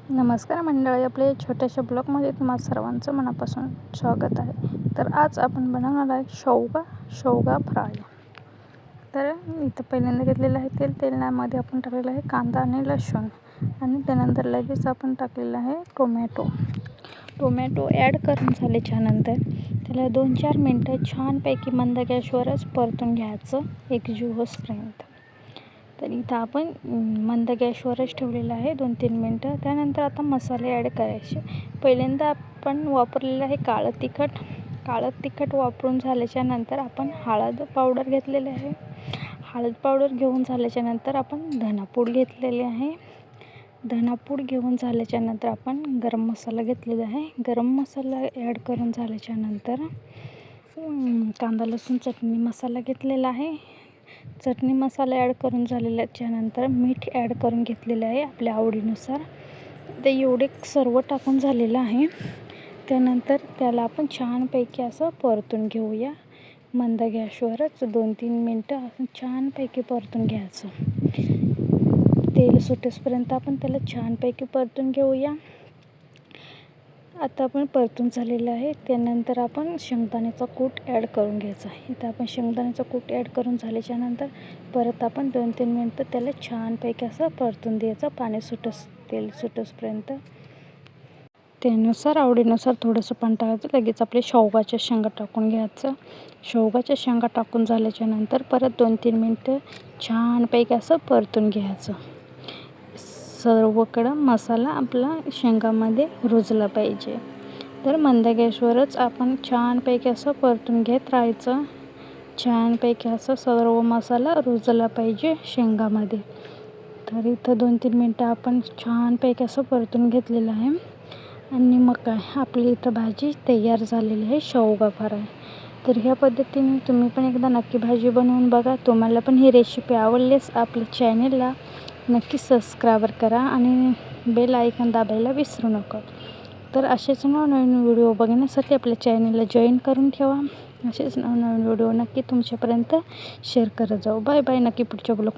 नमस्कार मंडळी, आपल्या छोट्याशा ब्लॉगमध्ये तुम्हा सर्वांचं मनापासून स्वागत आहे. तर आज आपण बनवणार आहे शेवगा फ्राय. तर इथं पहिल्यांदा घेतलेलं आहे तेलामध्ये आपण टाकलेलं आहे कांदा आणि लसूण, आणि त्यानंतर लगेच आपण टाकलेलं आहे टोमॅटो ॲड करून झाल्याच्यानंतर त्याला 2-4 मिनटं छानपैकी मंद गॅसवरच परतून घ्यायचं एकजीव होईपर्यंत. तर इथं आपण मंद गॅसवरच ठेवलेलं आहे 2-3 मिनटं. त्यानंतर आता मसाले ॲड करायचे. पहिल्यांदा आपण वापरलेलं आहे काळं तिखट वापरून झाल्याच्यानंतर आपण हळद पावडर घेतलेले आहे. हळद पावडर घेऊन झाल्याच्यानंतर आपण धनापूड घेतलेले आहे. धनापूड घेऊन झाल्याच्यानंतर आपण गरम मसाला घेतलेला आहे. गरम मसाला ॲड करून झाल्याच्यानंतर कांदा लसूण चटणी मसाला घेतलेला आहे. चटणी मसाला ॲड करून झालेल्याच्यानंतर मीठ ॲड करून घेतलेलं आहे आपल्या आवडीनुसार. ते एवढे सर्व टाकून झालेलं आहे. त्यानंतर त्याला आपण छानपैकी असं परतून घेऊया. मंद गॅसवरच 2-3 मिनटं असं छानपैकी परतून घ्यायचं. तेल सुटेपर्यंत आपण त्याला छानपैकी परतून घेऊया. आता आपण परतून झालेलं आहे. त्यानंतर आपण शेंगदाण्याचा कूट ॲड करून घ्यायचा आहे. इथं आपण शेंगदाण्याचा कूट ॲड करून झाल्याच्यानंतर परत आपण 2-3 मिनटं त्याला छानपैकी असं परतून द्यायचं, तेल सुटेपर्यंत. त्यानुसार आवडीनुसार थोडंसं पाणी टाकायचं. लगेच आपले शेवगाच्या शेंगा टाकून घ्यायचं. शेवगाच्या शेंगा टाकून झाल्याच्यानंतर परत 2-3 मिनटं छानपैकी असं परतून घ्यायचं. सर्वकडं मसाला आपला शेंगामध्ये रुजला पाहिजे. तर मंद गॅसवरच आपण छानपैकी असं परतून घेत राहायचं. छानपैकी असं सर्व मसाला रुजला पाहिजे शेंगामध्ये. तर इथं 2-3 मिनटं आपण छानपैकी असं परतून घेतलेलं आहे. आणि मग काय, आपली इथं भाजी तयार झालेली आहे, शेवगा फ्राय. तर ह्या पद्धतीने तुम्ही पण एकदा नक्की भाजी बनवून बघा. तुम्हाला पण ही रेसिपी आवडल्यास आपल्या चॅनेलला नक्की सबस्क्राईब करा आणि बेल आयकॉन दाबायला विसरू नका. तर असेच नवनवीन व्हिडिओ बघण्यासाठी आपल्या चॅनेलला जॉईन करून ठेवा. असेच नवनवीन व्हिडिओ नक्की तुमच्यापर्यंत शेअर करत जाऊ. Bye bye. नक्की पुढच्या ब्लॉग